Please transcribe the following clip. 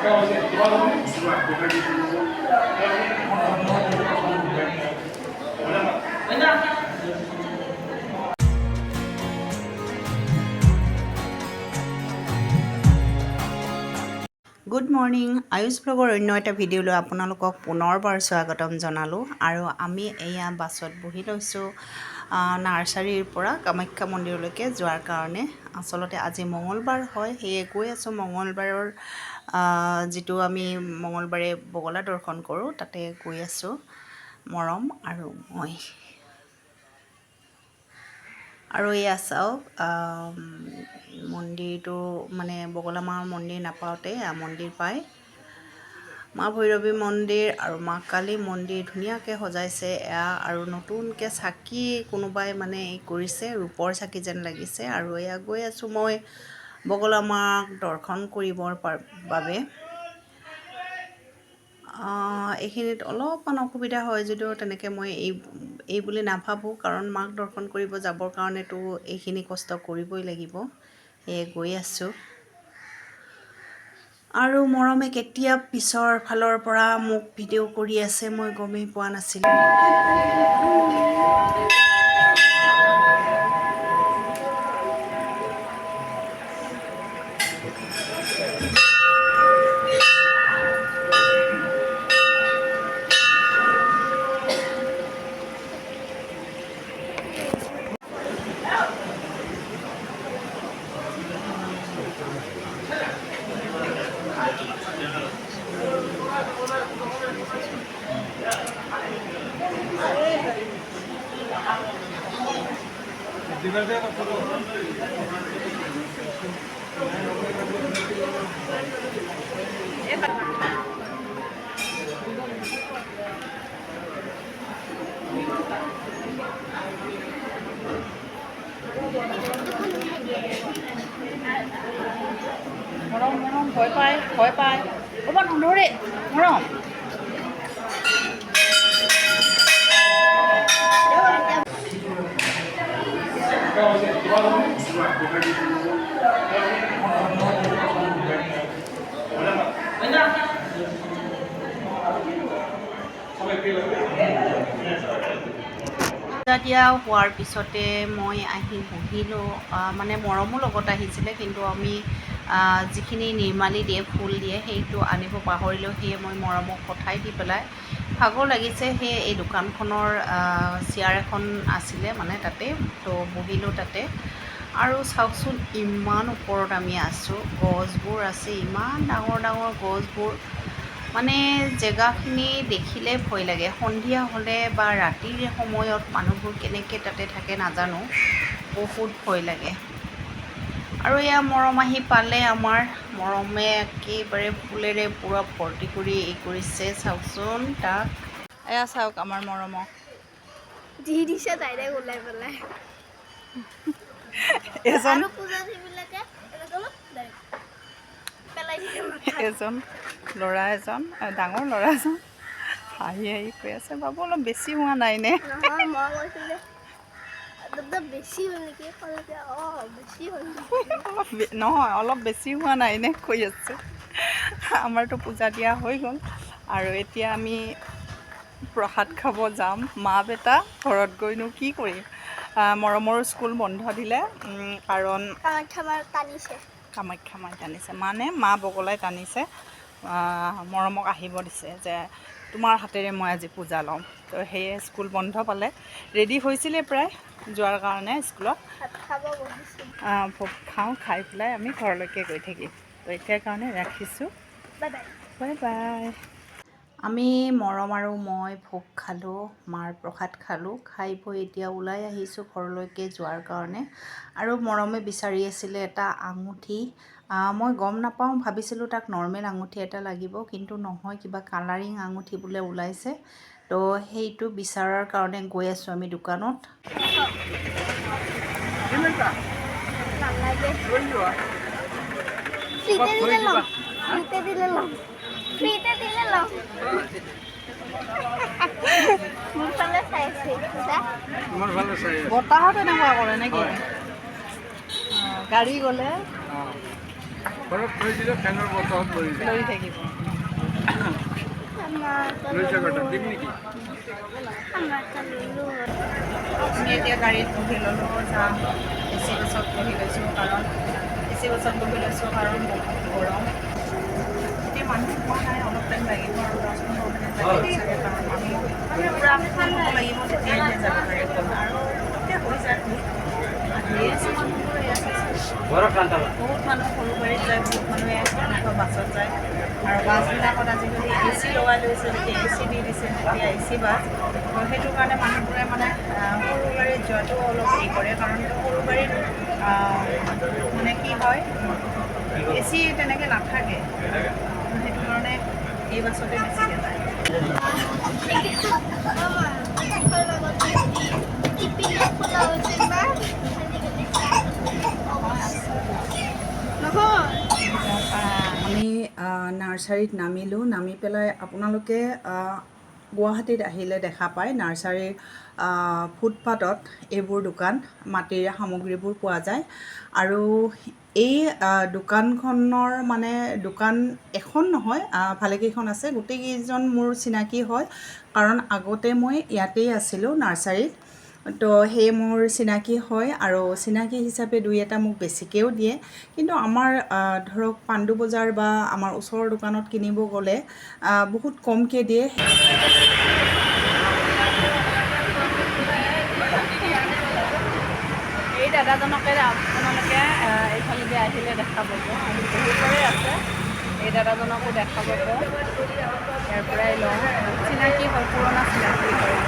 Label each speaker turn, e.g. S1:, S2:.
S1: Good morning, Ayush ব্লগৰ অন্য এটা ভিডিঅ'লৈ আপোনালোকক পুনৰবাৰ স্বাগতম জনালোঁ। আৰু আমি এয়া বাছত বহি লৈছোঁ নাৰ্চাৰীৰ পৰা কামাখ্যা মন্দিৰলৈকে যোৱাৰ কাৰণে। আচলতে আজি মঙলবাৰ হয়, সেয়ে গৈ আছোঁ মঙলবাৰৰ যিটো আমি মঙলবাৰে বগলা দৰ্শন কৰোঁ, তাতে গৈ আছোঁ মৰম আৰু মই। আৰু এয়া চাওক, মন্দিৰটো মানে বগলা মাৰ মন্দিৰ নাপাওঁতে মন্দিৰ পায়। মা ভৈৰৱী মন্দিৰ আৰু মা কালী মন্দিৰ ধুনীয়াকৈ সজাইছে এয়া। আৰু নতুনকৈ চাকি কোনোবাই মানে কৰিছে, ৰূপৰ চাকি যেন লাগিছে। আৰু এয়া গৈ আছোঁ মই বগলা মাক দৰ্শন কৰিবৰ বাবে। এইখিনিত অলপমান অসুবিধা হয় যদিও তেনেকৈ মই এই বুলি নাভাবোঁ, কাৰণ মাক দৰ্শন কৰিব যাবৰ কাৰণেতো এইখিনি কষ্ট কৰিবই লাগিব। সেয়ে গৈ আছোঁ। আৰু মৰমে কেতিয়া পিছৰ ফালৰ পৰা মোক ভিডিঅ' কৰি আছে মই গমেই পোৱা নাছিলোঁ। মৰম মৰম ভয় পায় ক'ব নধৰে মৰম। দিয়া হোৱাৰ পিছতে মই আহি বহিলোঁ। মানে মৰমো লগত আহিছিলে, কিন্তু আমি যিখিনি নিৰ্মালি দিয়ে, ফুল দিয়ে, সেইটো আনিব পাহৰিলোঁ। সেয়ে মই মৰমক পঠাই দি পেলাই ভাগৰ লাগিছে, সেয়ে এই দোকানখনৰ চেয়াৰ এখন আছিলে মানে তাতে, তো বহিলোঁ তাতে। আৰু চাওকচোন ইমান ওপৰত আমি আছোঁ, গছবোৰ আছে ইমান ডাঙৰ ডাঙৰ গছবোৰ। মানে জেগাখিনি দেখিলে ভয় লাগে। সন্ধিয়া হ'লে বা ৰাতিৰ সময়ত মানুহবোৰ কেনেকৈ তাতে থাকে নাজানো, বহুত ভয় লাগে। আৰু এয়া মৰম আহি পালে আমাৰ। মৰমে একেবাৰে ফুলেৰে পূৰা ভৰ্তি কৰি কৰিছে, চাওকচোন তাক। এয়া চাওক আমাৰ মৰমক
S2: দি দিছে ডাইৰেক্ট ওলাই পেলাই।
S1: এজন ল'ৰা এজন ডাঙৰ ল'ৰা এজন হাঁহি হাঁহি কৈ আছে, বাবু অলপ বেছি হোৱা নাই নে?
S2: নহয়, মই কৈছোঁ যে বেছি হ'ল নেকি,
S1: নহয় অলপ বেছি হোৱা নাই নে কৈ আছে। আমাৰতো পূজা দিয়া হৈ গ'ল, আৰু এতিয়া আমি প্ৰসাদ খাব যাম। মা বেটা ঘৰত গৈনো কি কৰিম। মৰমৰ স্কুল বন্ধ দিলে, কাৰণ কামাখ্যা মাই টানিছে, মানে মা বগলাই টানিছে। মৰমক আহিব দিছে যে তোমাৰ হাতেৰে মই আজি পূজা ল'ম। তো সেয়ে স্কুল বন্ধ পালে, ৰেডি হৈছিলে প্ৰায় যোৱাৰ কাৰণে স্কুলত। ভোগ খাওঁ, খাই পেলাই আমি ঘৰলৈকে গৈ থাকিম। তো এতিয়াৰ কাৰণে ৰাখিছোঁ, বাই বাই। আমি মৰম আৰু মই ভোগ খালোঁ, মাৰ প্ৰসাদ খালোঁ। খাই বৈ এতিয়া ওলাই আহিছোঁ ঘৰলৈকে যোৱাৰ কাৰণে। আৰু মৰমে বিচাৰি আছিলে এটা আঙুঠি। মই গম নাপাওঁ, ভাবিছিলোঁ তাক নৰ্মেল আঙুঠি এটা লাগিব, কিন্তু নহয়, কিবা কালাৰিং আঙুঠি বোলে ওলাইছে। তো সেইটো বিচাৰাৰ কাৰণে গৈ আছোঁ আমি দোকানত। বতাহত এনেকুৱা কৰে নেকি? গাড়ী গ'লে
S3: ঘৰত থৈ দিলে ফেনৰ বতাহত পৰি যায়।
S1: লৈ থাকিব।
S3: লৈছে কথা দিম নেকি?
S1: আমি এতিয়া গাড়ীত বহি ল'লোঁ, যাম। AC বাছত বহি লৈছোঁ কাৰণ বহুত গৰম। এতিয়া মানুহ পোৱা নাই, অলপ টাইম লাগিব আৰু 10-15 মিনিট লাগিব চাগে, কাৰণ আমি পূৰা ফুল হ'ব লাগিব, তেতিয়াহে যাব পাৰিম। আৰু এতিয়া হৈ যায় আহিয়ে আছে মানুহবোৰ, বহুত মানুহ সৰু গাড়ীত যায়, বহুত মানুহে এনেকুৱা বাছত যায়। আৰু বাছবিলাকত আজিকালি AC লগাই লৈছে, যেতিয়া AC দি দিছে, তেতিয়া AC বাছ। তো সেইটো কাৰণে মানুহবোৰে মানে সৰু গাড়ীত যোৱাটো অলপ হেৰি কৰে, কাৰণ সৰু গাড়ীত মানে কি হয়, AC তেনেকৈ নাথাকে। সেইটো কাৰণে এই বাছতে বেছিকৈ যায়। আমি নাৰ্চাৰীত নামিলোঁ, নামি পেলাই আপোনালোকে গুৱাহাটীত আহিলে দেখা পায় নাৰ্চাৰীৰ ফুটপাথত এইবোৰ দোকান, মাটিৰে সামগ্ৰীবোৰ পোৱা যায়। আৰু এই দোকানখনৰ মানে দোকান এখন নহয়, ভালেকেইখন আছে। গোটেইকেইজন মোৰ চিনাকি হয়, কাৰণ আগতে মই ইয়াতেই আছিলোঁ নাৰ্চাৰীত। তো সেই মোৰ চিনাকি হয়, আৰু চিনাকি হিচাপে দুই এটা মোক বেছিকৈও দিয়ে। কিন্তু আমাৰ ধৰক পাণ্ডু বজাৰ বা আমাৰ ওচৰৰ দোকানত কিনিব গ'লে বহুত কমকৈ দিয়ে। এই দাদাজনকে আপোনালোকে এইফালেদি আহিলে দেখা পাব, আৰু বহুতৰে আছে। এই দাদাজনকো দেখা পাব, ইয়াৰ পৰাই লওঁ, চিনাকি হয়, পুৰণা চিনাকি হয়।